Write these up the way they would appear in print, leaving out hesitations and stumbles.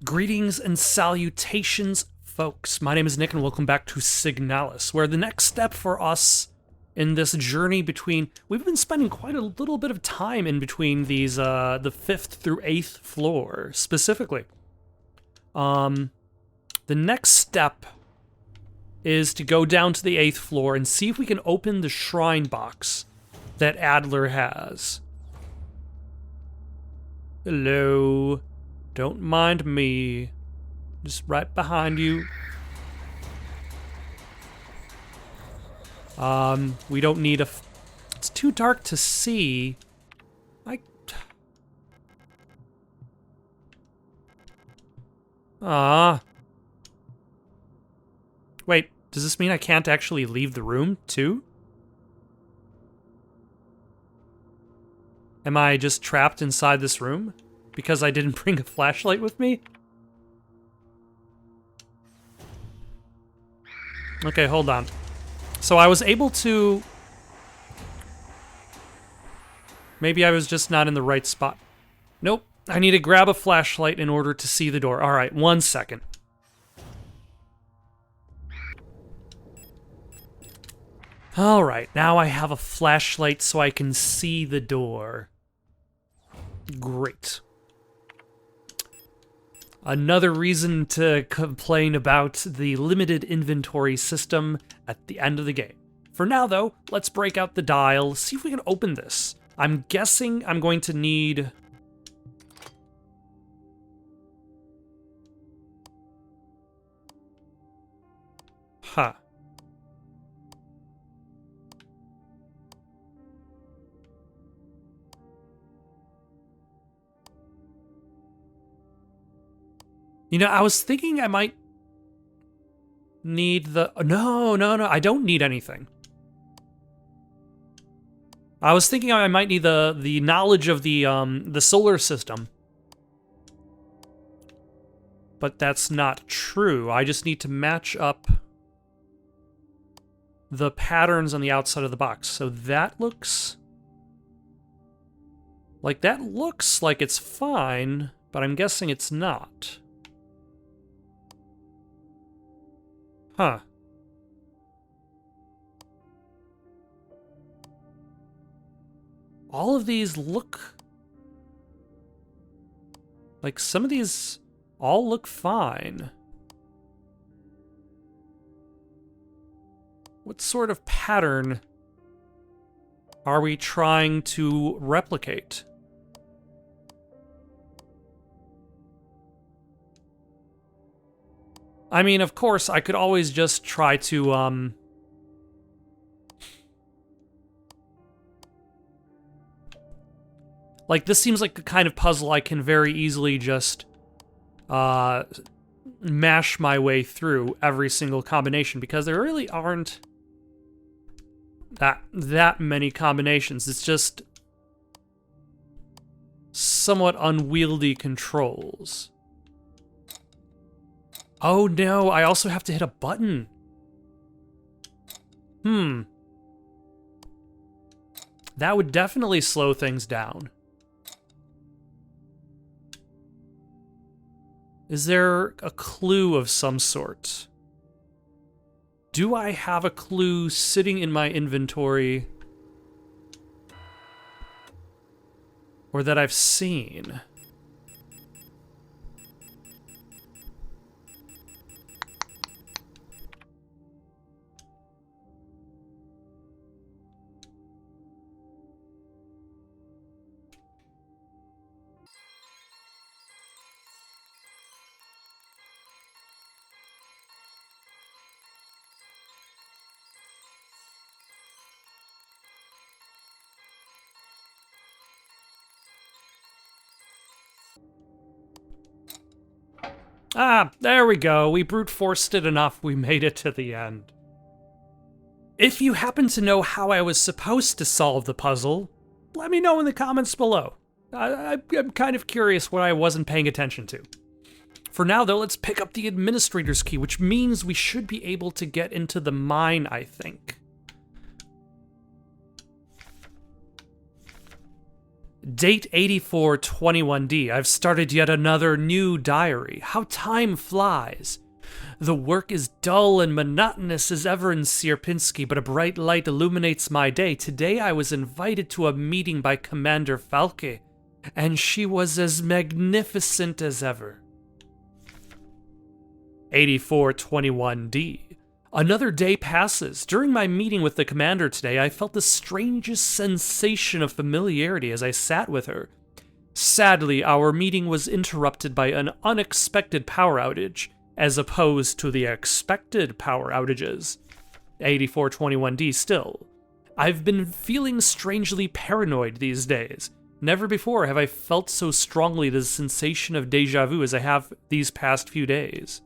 Greetings and salutations, folks. My name is Nick and welcome back to SIGNALIS, where the next step for us in this journey between... We've been spending quite a little bit of time in between these, the 5th through 8th floor, specifically. The next step is to go down to the 8th floor and see if we can open the shrine box that Adler has. Hello. Don't mind me. Just right behind you. We don't need a... It's too dark to see. Wait, does this mean I can't actually leave the room, too? Am I just trapped inside this room? Because I didn't bring a flashlight with me? Okay, hold on. So I was able to... Maybe I was just not in the right spot. Nope. I need to grab a flashlight in order to see the door. Alright, 1 second. Alright, now I have a flashlight so I can see the door. Great. Another reason to complain about the limited inventory system at the end of the game. For now, though, let's break out the dial, see if we can open this. I'm guessing I'm going to need... Huh. You know, I was thinking I might need the... No, I don't need anything. I was thinking I might need the knowledge of the solar system. But that's not true. I just need to match up the patterns on the outside of the box. So that looks... that looks like it's fine, but I'm guessing it's not. Huh. All of these look... like, some of these all look fine. What sort of pattern are we trying to replicate? I mean, of course, I could always just try to, like, this seems like the kind of puzzle I can very easily just, mash my way through every single combination, because there really aren't that many combinations. It's just somewhat unwieldy controls. Oh no, I also have to hit a button. That would definitely slow things down. Is there a clue of some sort? Do I have a clue sitting in my inventory? Or that I've seen? Ah, there we go. We brute forced it enough. We made it to the end. If you happen to know how I was supposed to solve the puzzle, let me know in the comments below. I'm kind of curious what I wasn't paying attention to. For now, though, let's pick up the administrator's key, which means we should be able to get into the mine, I think. Date 8421D. I've started yet another new diary. How time flies. The work is dull and monotonous as ever in Sierpinski, but a bright light illuminates my day. Today I was invited to a meeting by Commander Falke, and she was as magnificent as ever. 8421D. Another day passes. During my meeting with the commander today, I felt the strangest sensation of familiarity as I sat with her. Sadly, our meeting was interrupted by an unexpected power outage, as opposed to the expected power outages. 8421D still. I've been feeling strangely paranoid these days. Never before have I felt so strongly the sensation of déjà vu as I have these past few days.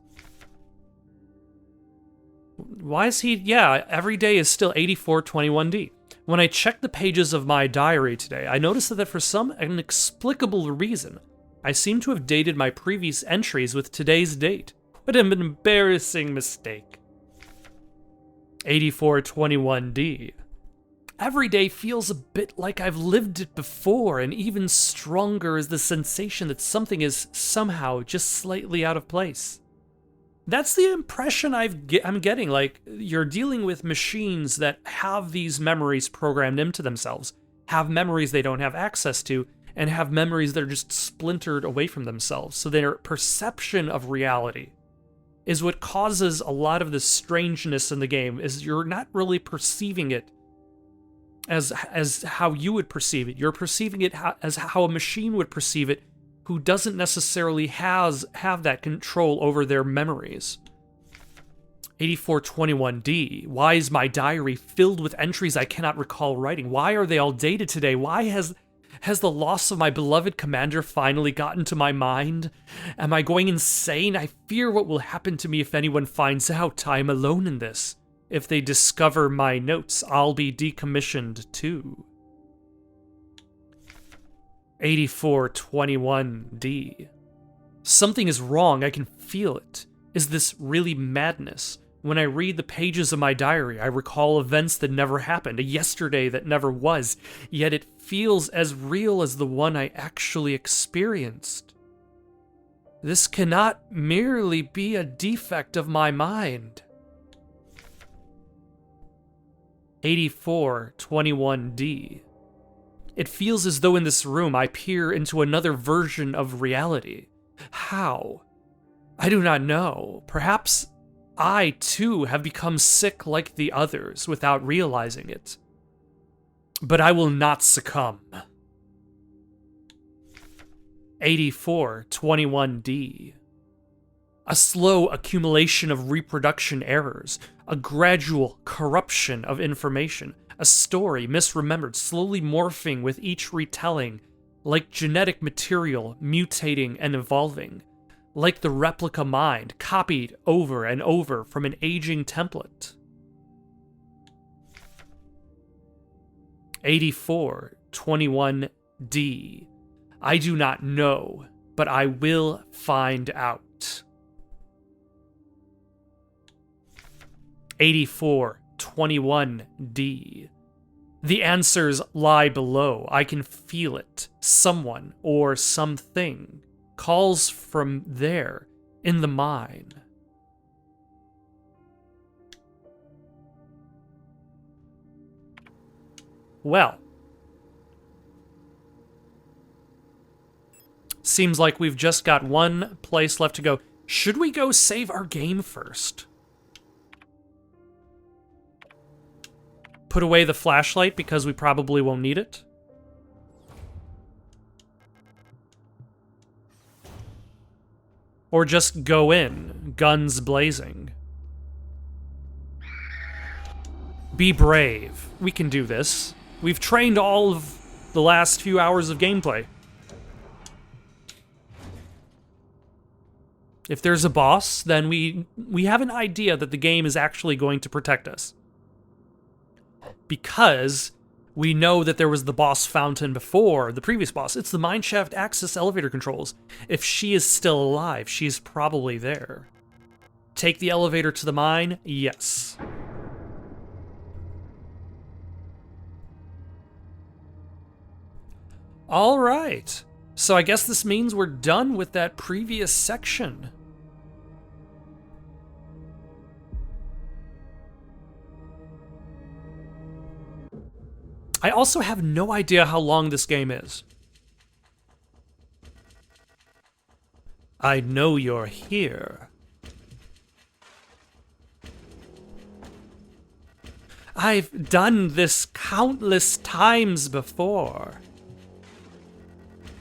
Why is he... Yeah, every day is still 8421D. When I checked the pages of my diary today, I noticed that for some inexplicable reason, I seem to have dated my previous entries with today's date. What an embarrassing mistake. 8421D. Every day feels a bit like I've lived it before, and even stronger is the sensation that something is somehow just slightly out of place. That's the impression I'm getting, like, you're dealing with machines that have these memories programmed into themselves, have memories they don't have access to, and have memories that are just splintered away from themselves. So their perception of reality is what causes a lot of the strangeness in the game, is you're not really perceiving it as how you would perceive it. You're perceiving it as how a machine would perceive it, who doesn't necessarily have that control over their memories. 8421D. Why is my diary filled with entries I cannot recall writing? Why are they all dated today? Why has the loss of my beloved commander finally gotten to my mind? Am I going insane? I fear what will happen to me if anyone finds out I am alone in this. If they discover my notes, I'll be decommissioned too. 8421D. Something is wrong, I can feel it. Is this really madness? When I read the pages of my diary, I recall events that never happened, a yesterday that never was, yet it feels as real as the one I actually experienced. This cannot merely be a defect of my mind. 8421D. It feels as though in this room I peer into another version of reality. How? I do not know. Perhaps I, too, have become sick like the others without realizing it. But I will not succumb. 8421D. A slow accumulation of reproduction errors, a gradual corruption of information, a story misremembered, slowly morphing with each retelling, like genetic material mutating and evolving, like the replica mind copied over and over from an aging template. 8421D. I do not know, but I will find out. 8421D. The answers lie below. I can feel it. Someone or something calls from there in the mine. Well, seems like we've just got one place left to go. Should we go save our game first? Put away the flashlight because we probably won't need it. Or just go in, guns blazing. Be brave. We can do this. We've trained all of the last few hours of gameplay. If there's a boss, then we have an idea that the game is actually going to protect us. Because we know that there was the boss fountain before the previous boss. It's the mineshaft access elevator controls. If she is still alive, she's probably there. Take the elevator to the mine? Yes. All right. So I guess this means we're done with that previous section. I also have no idea how long this game is. I know you're here. I've done this countless times before.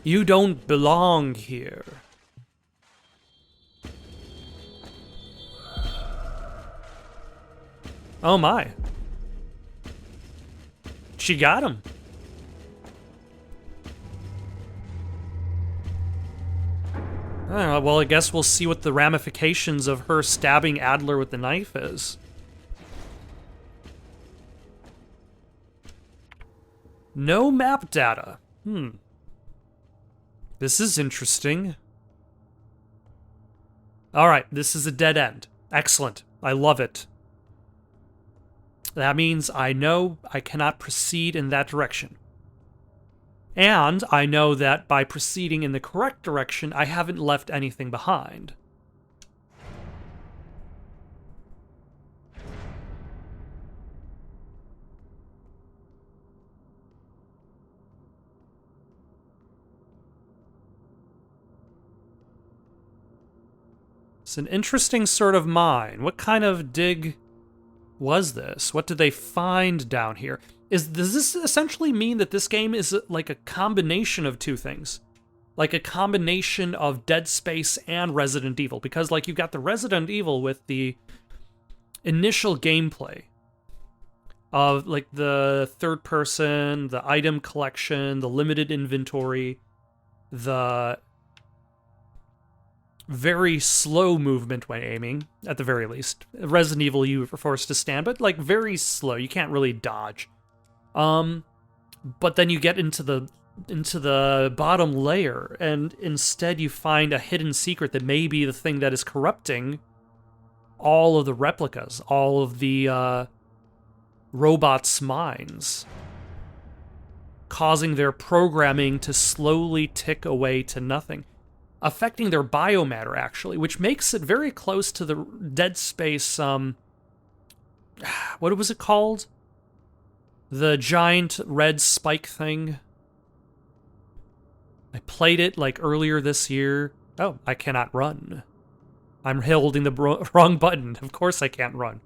You don't belong here. Oh my. She got him. Well, I guess we'll see what the ramifications of her stabbing Adler with the knife is. No map data. This is interesting. Alright, this is a dead end. Excellent. I love it. That means I know I cannot proceed in that direction. And I know that by proceeding in the correct direction, I haven't left anything behind. It's an interesting sort of mine. What kind of dig was this? What did they find down here? Does this essentially mean that this game is like a combination of two things? Like a combination of Dead Space and Resident Evil? Because like you've got the Resident Evil with the initial gameplay of like the third person, the item collection, the limited inventory, the very slow movement when aiming, at the very least. Resident Evil, you were forced to stand, but like very slow. You can't really dodge. But then you get into the bottom layer, and instead you find a hidden secret that may be the thing that is corrupting all of the replicas, all of the robots' minds, causing their programming to slowly tick away to nothing. Affecting their biomatter, actually, which makes it very close to the Dead Space, what was it called? The giant red spike thing. I played it, like, earlier this year. Oh, I cannot run. I'm holding the wrong button. Of course I can't run.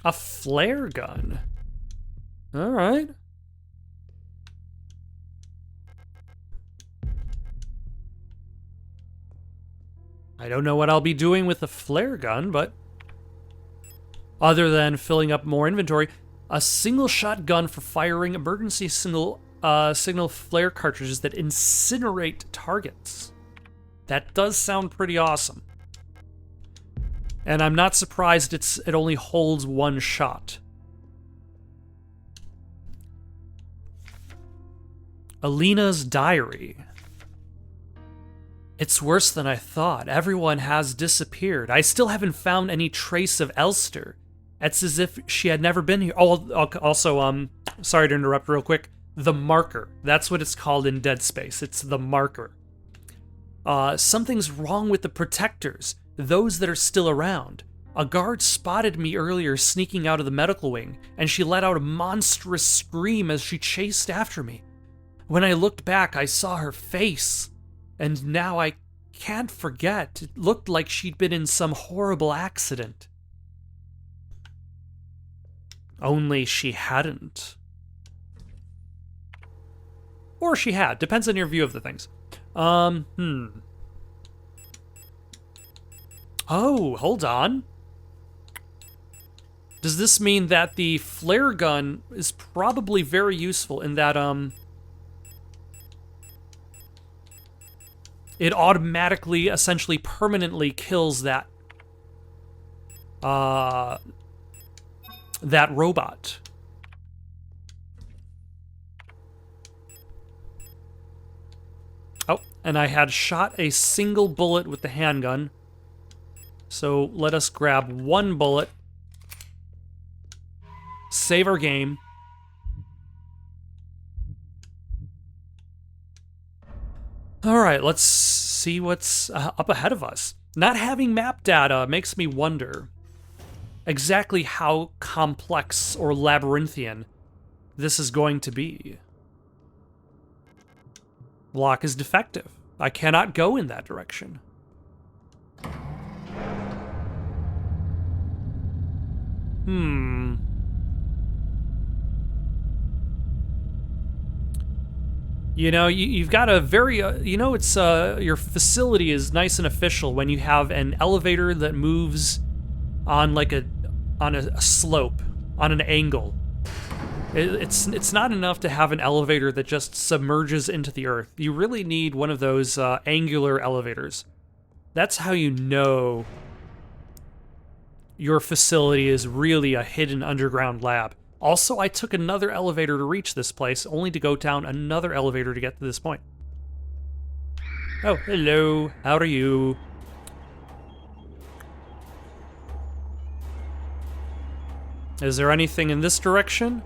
A flare gun. All right. I don't know what I'll be doing with a flare gun, but other than filling up more inventory, a single shot gun for firing emergency signal flare cartridges that incinerate targets. That does sound pretty awesome. And I'm not surprised it only holds one shot. Alina's diary. It's worse than I thought. Everyone has disappeared. I still haven't found any trace of Elster. It's as if she had never been here. Oh, also, sorry to interrupt real quick. The marker. That's what it's called in Dead Space. It's the marker. Something's wrong with the protectors. Those that are still around. A guard spotted me earlier sneaking out of the medical wing, and she let out a monstrous scream as she chased after me. When I looked back, I saw her face, and now I can't forget. It looked like she'd been in some horrible accident. Only she hadn't. Or she had. Depends on your view of the things. Oh, hold on. Does this mean that the flare gun is probably very useful in that, it automatically, essentially permanently kills that, that robot. Oh, And I had shot a single bullet with the handgun. So let us grab one bullet. Save our game. Alright, let's see what's up ahead of us. Not having map data makes me wonder exactly how complex or labyrinthian this is going to be. Lock is defective. I cannot go in that direction. You know, you've got a very, you know, it's, your facility is nice and official when you have an elevator that moves on like on a slope, on an angle. It's not enough to have an elevator that just submerges into the earth. You really need one of those angular elevators. That's how you know your facility is really a hidden underground lab. Also, I took another elevator to reach this place, only to go down another elevator to get to this point. Oh, hello. How are you? Is there anything in this direction?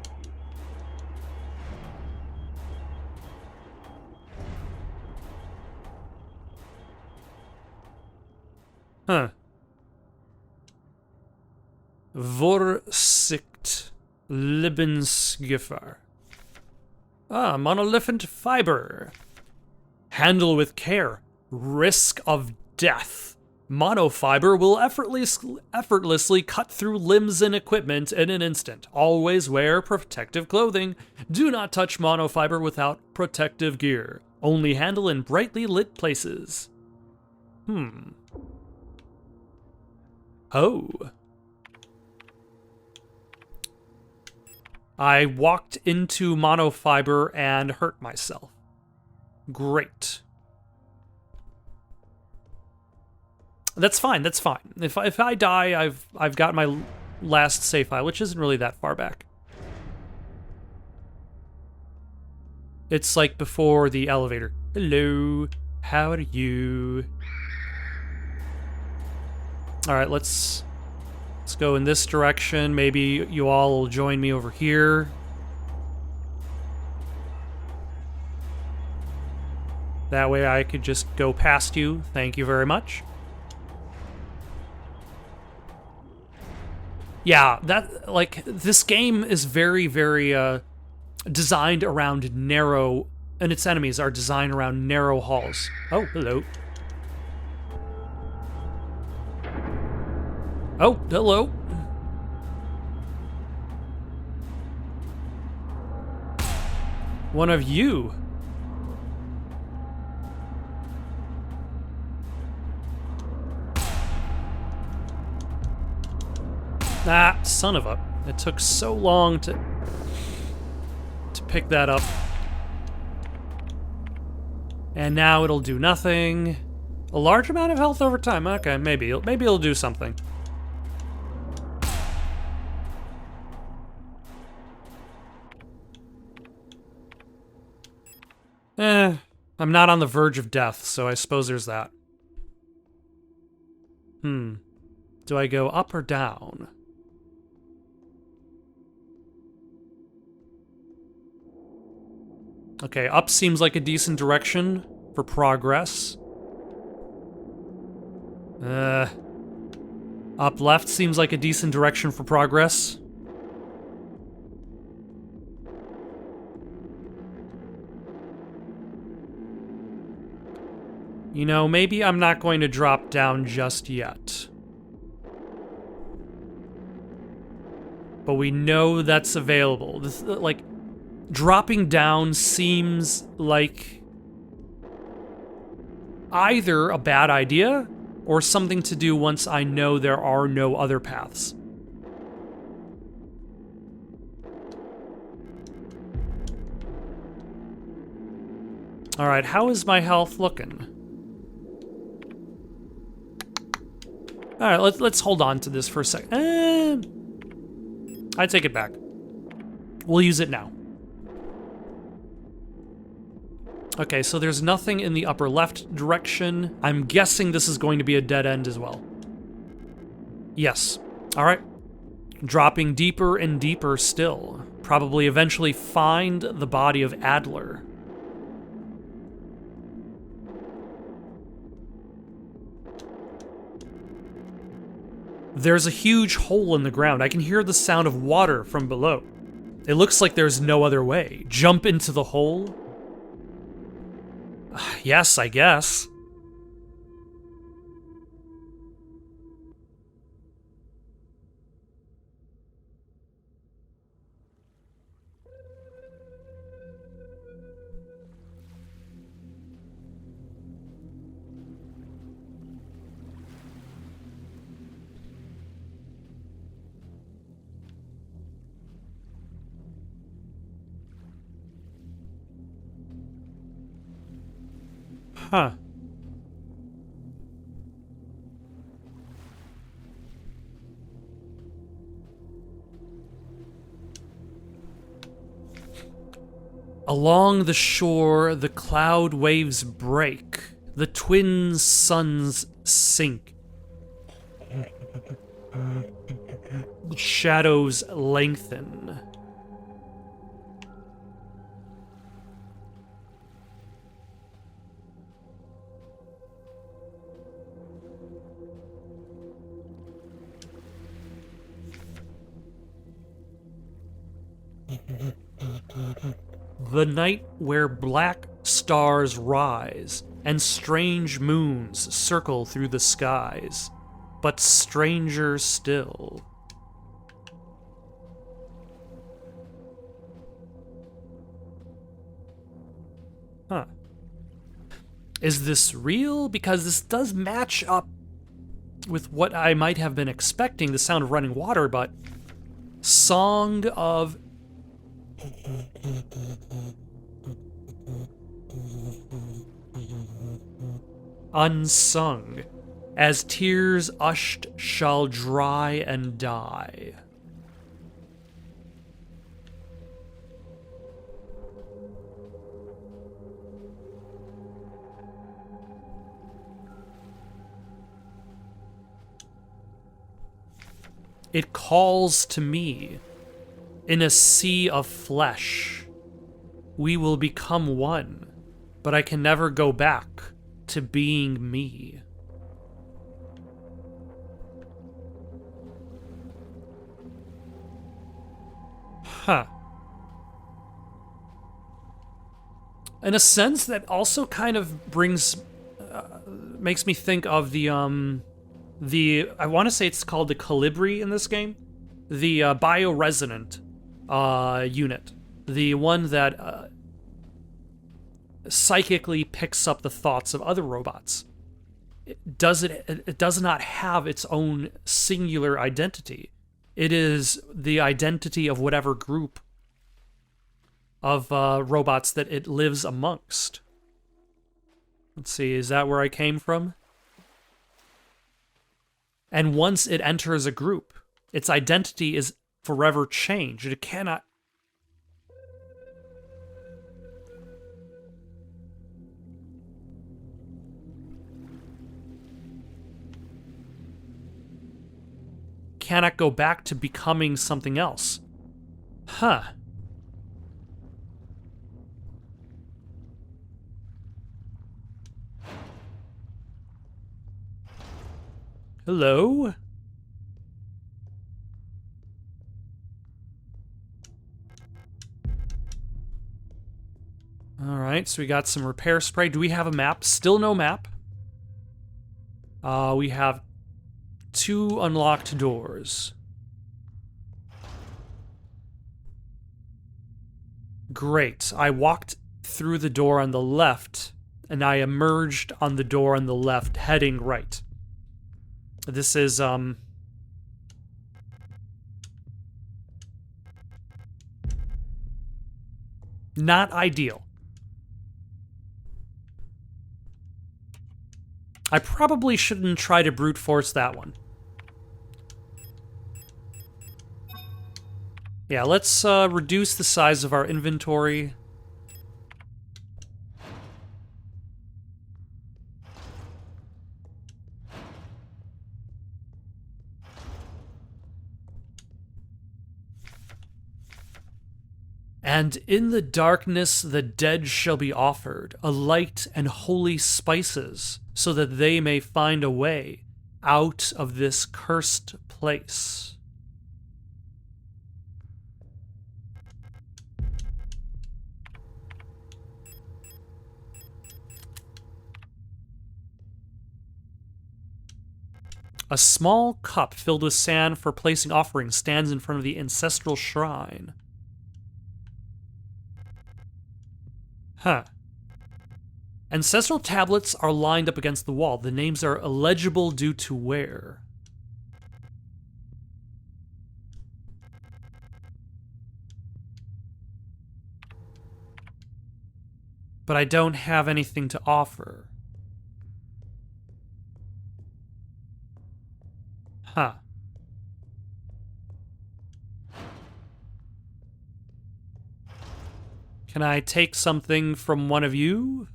Huh. Vorsicht Lebensgefahr. Ah, monolithant fiber. Handle with care. Risk of death. Monofiber will effortlessly cut through limbs and equipment in an instant. Always wear protective clothing. Do not touch monofiber without protective gear. Only handle in brightly lit places. Oh. I walked into monofiber and hurt myself. Great. That's fine, that's fine. If I die, I've got my last save file, which isn't really that far back. It's like before the elevator. Hello, how are you? Alright, let's go in this direction. Maybe you all will join me over here. That way I could just go past you. Thank you very much. Yeah, that, like, this game is very, very, designed around narrow, and its enemies are designed around narrow halls. Oh, hello. Oh, hello. One of you. Ah, son of a... It took so long to pick that up. And now it'll do nothing. A large amount of health over time. Okay, maybe it'll do something. I'm not on the verge of death, so I suppose there's that. Do I go up or down? Okay, up seems like a decent direction for progress. Up left seems like a decent direction for progress. You know, maybe I'm not going to drop down just yet. But we know that's available. This, like, dropping down seems like either a bad idea or something to do once I know there are no other paths. Alright, how is my health looking? Alright, let's hold on to this for a second. I take it back. We'll use it now. Okay, so there's nothing in the upper left direction. I'm guessing this is going to be a dead end as well. Yes. All right. Dropping deeper and deeper still. Probably eventually find the body of Adler. There's a huge hole in the ground. I can hear the sound of water from below. It looks like there's no other way. Jump into the hole? Yes, I guess. Huh. Along the shore, the cloud waves break. The twin suns sink. The shadows lengthen. The night where black stars rise and strange moons circle through the skies, but stranger still. Huh. Is this real? Because this does match up with what I might have been expecting, the sound of running water, but Song of Unsung, as tears ushed shall dry and die. It calls to me. In a sea of flesh, we will become one, but I can never go back to being me. Huh. In a sense, that also kind of brings, makes me think of the I want to say it's called the Colibri in this game, the bioresonant unit, the one that psychically picks up the thoughts of other robots. It does not have its own singular identity. It is the identity of whatever group of robots that it lives amongst. Let's see, is that where I came from? And once it enters a group, its identity is forever changed. It cannot... cannot go back to becoming something else. Huh. Hello? Alright, so we got some repair spray. Do we have a map? Still no map. We have 2 unlocked doors. Great. I walked through the door on the left, and I emerged on the door on the left, heading right. This is, not ideal. I probably shouldn't try to brute force that one. Yeah, let's reduce the size of our inventory. And in the darkness the dead shall be offered a light and holy spices, so that they may find a way out of this cursed place. A small cup filled with sand for placing offerings stands in front of the ancestral shrine. Huh. Ancestral tablets are lined up against the wall. The names are illegible due to wear. But I don't have anything to offer. Huh. Can I take something from one of you?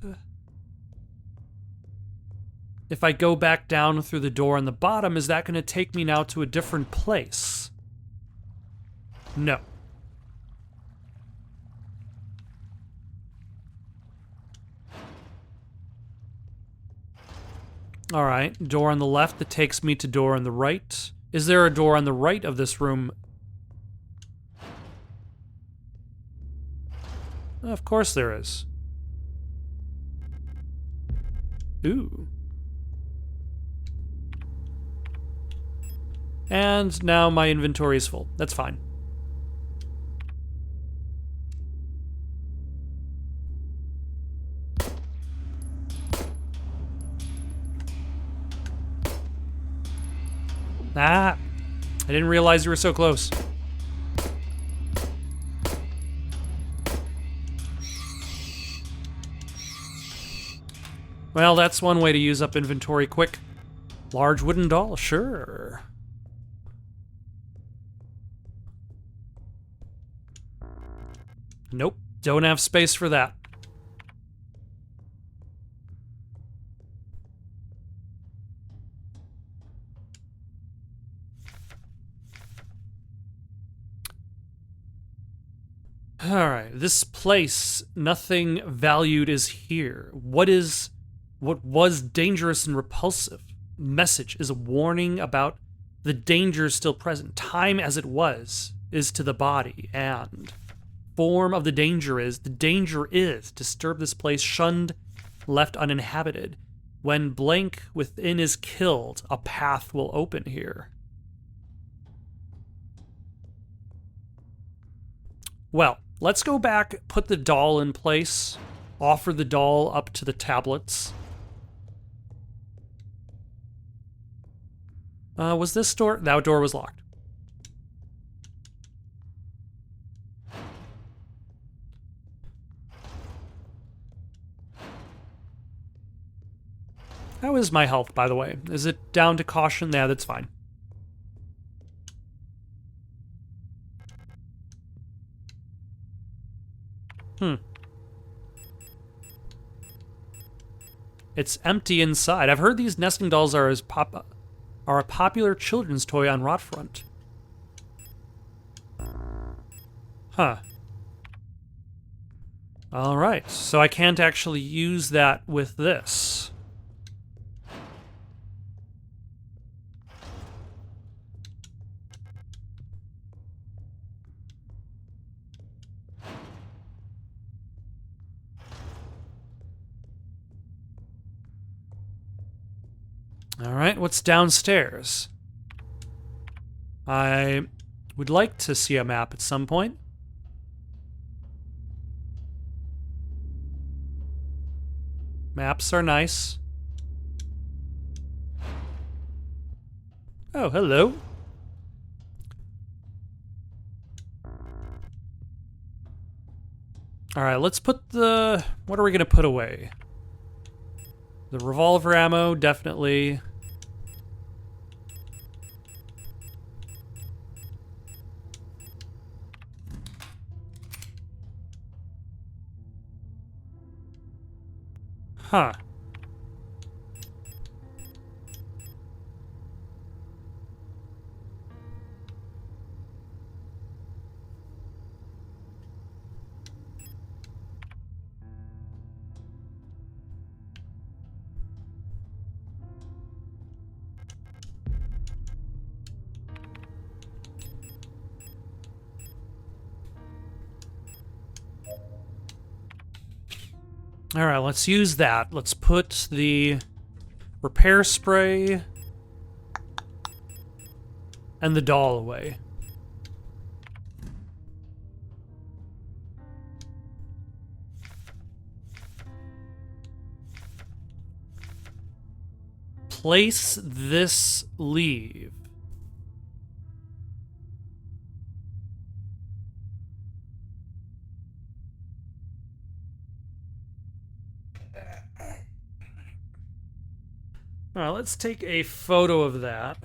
If I go back down through the door on the bottom, is that going to take me now to a different place? No. Alright, door on the left that takes me to door on the right. Is there a door on the right of this room? Of course there is. Ooh. And now my inventory is full. That's fine. Ah! I didn't realize you were so close. Well, that's one way to use up inventory quick. Large wooden doll, sure. Nope, don't have space for that. Alright, this place, nothing valued is here. What was dangerous and repulsive? Message is a warning about the dangers still present. Time as it was is to the body, and form of the danger is disturb this place, shunned, left uninhabited. When blank within is killed, a path will open here. Well, let's go back, put the doll in place, offer the doll up to the tablets. Was this door? That door was locked. How is my health, by the way? Is it down to caution? Yeah, that's fine. It's empty inside. I've heard these nesting dolls are a popular children's toy on Rotfront. Huh. Alright, so I can't actually use that with this. Alright, what's downstairs? I would like to see a map at some point. Maps are nice. Oh, hello. Alright, let's put the... What are we gonna put away? The revolver ammo, definitely. Huh. All right, let's use that. Let's put the repair spray and the doll away. Place this leave. All right, let's take a photo of that.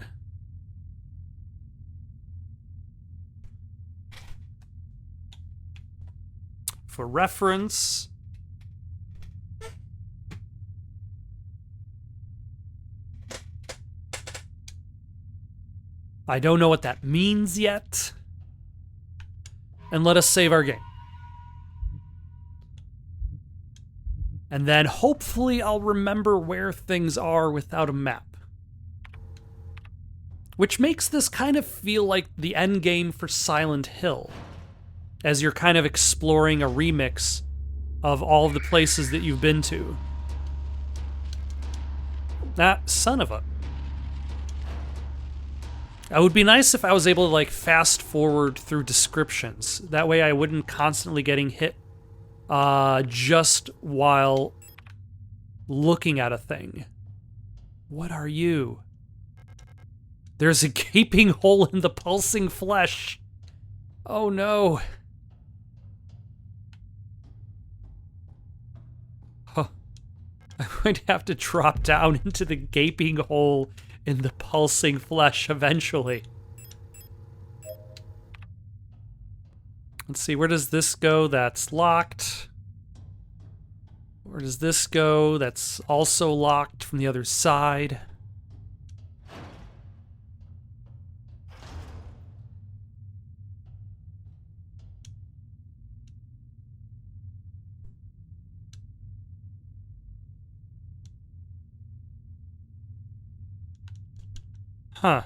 For reference. I don't know what that means yet. And let us save our game. And then hopefully I'll remember where things are without a map. Which makes this kind of feel like the end game for Silent Hill, as you're kind of exploring a remix of all of the places that you've been to. Ah, son of a... It would be nice if I was able to, like, fast forward through descriptions. That way I wouldn't constantly getting hit just while looking at a thing. What are you? There's a gaping hole in the pulsing flesh. Oh no. Huh. I'm going to have to drop down into the gaping hole in the pulsing flesh eventually. Let's see, where does this go? That's locked. Where does this go? That's also locked from the other side. Huh.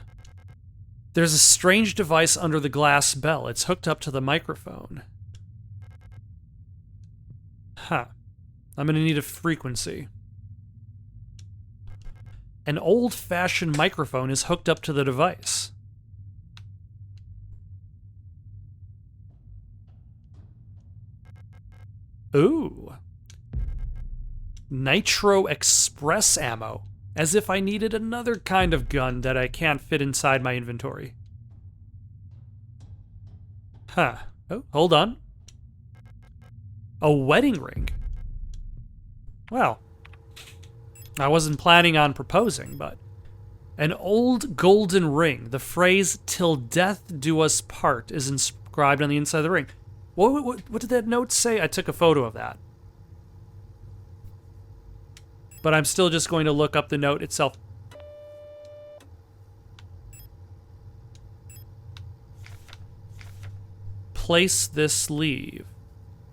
There's a strange device under the glass bell. It's hooked up to the microphone. Huh. I'm gonna need a frequency. An old-fashioned microphone is hooked up to the device. Ooh. Nitro Express ammo. As if I needed another kind of gun that I can't fit inside my inventory. Huh. Oh, hold on. A wedding ring. Well, I wasn't planning on proposing, but... An old golden ring. The phrase, "Till death do us part," is inscribed on the inside of the ring. What did that note say? I took a photo of that. But I'm still just going to look up the note itself. Place this sleeve.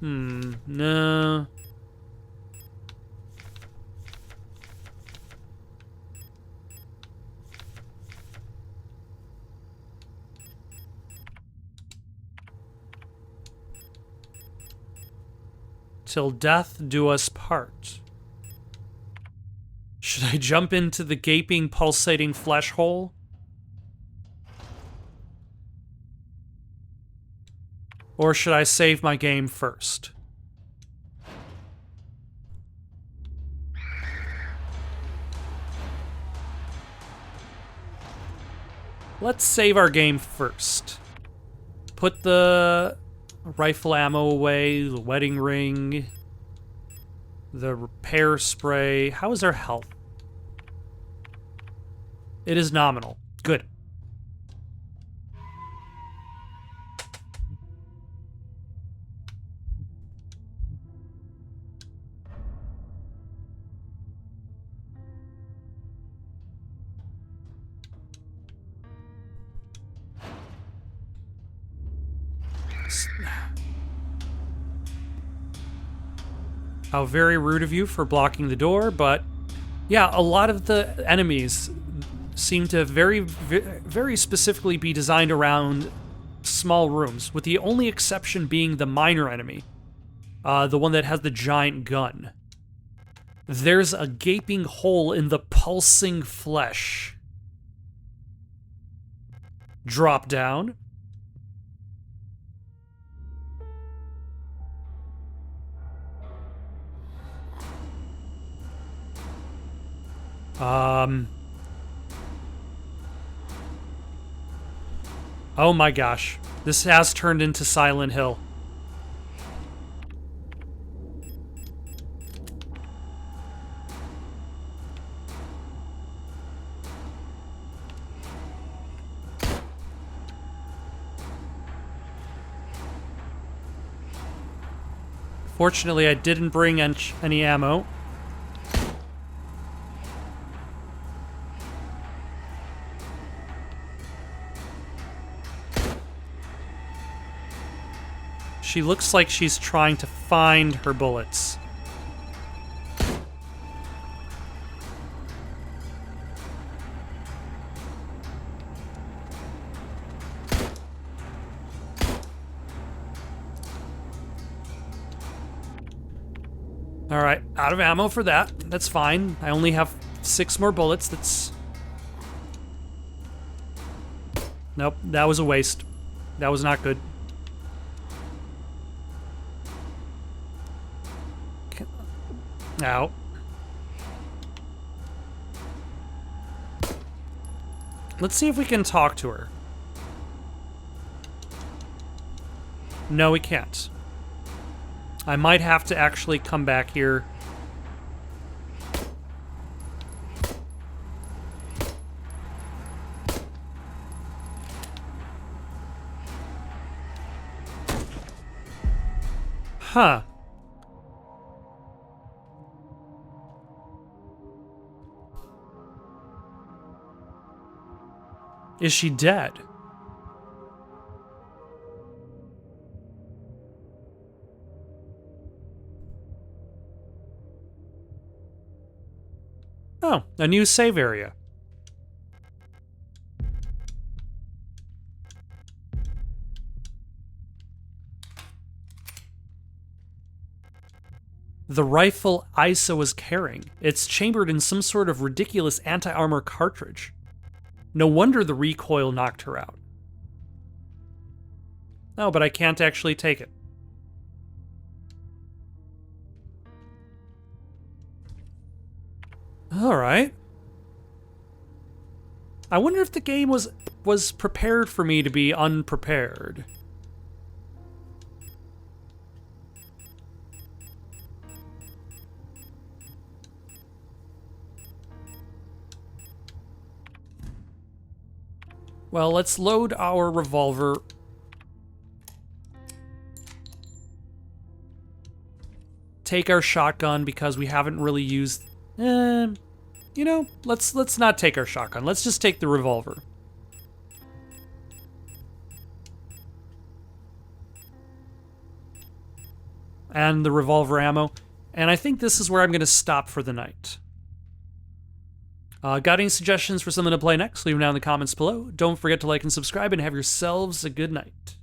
No. Till death do us part. Should I jump into the gaping, pulsating flesh hole? Or should I save my game first? Let's save our game first. Put the rifle ammo away, the wedding ring, the repair spray. How is our health? It is nominal. Good. How very rude of you for blocking the door, but yeah, a lot of the enemies seem to very specifically be designed around small rooms, with the only exception being the minor enemy, the one that has the giant gun. There's a gaping hole in the pulsing flesh. Drop down. Oh my gosh. This has turned into Silent Hill. Fortunately, I didn't bring any ammo. She looks like she's trying to find her bullets. All right, out of ammo for that. That's fine. I only have 6 more bullets. That's... Nope, that was a waste. That was not good. Ow. Let's see if we can talk to her. No, we can't. I might have to actually come back here. Huh. Is she dead? Oh, a new save area. The rifle Isa was carrying. It's chambered in some sort of ridiculous anti-armor cartridge. No wonder the recoil knocked her out. Oh, but I can't actually take it. Alright. I wonder if the game was prepared for me to be unprepared. Well, let's load our revolver. Take our shotgun because we haven't really used... you know, let's not take our shotgun. Let's just take the revolver. And the revolver ammo. And I think this is where I'm going to stop for the night. Got any suggestions for something to play next? Leave them down in the comments below. Don't forget to like and subscribe and have yourselves a good night.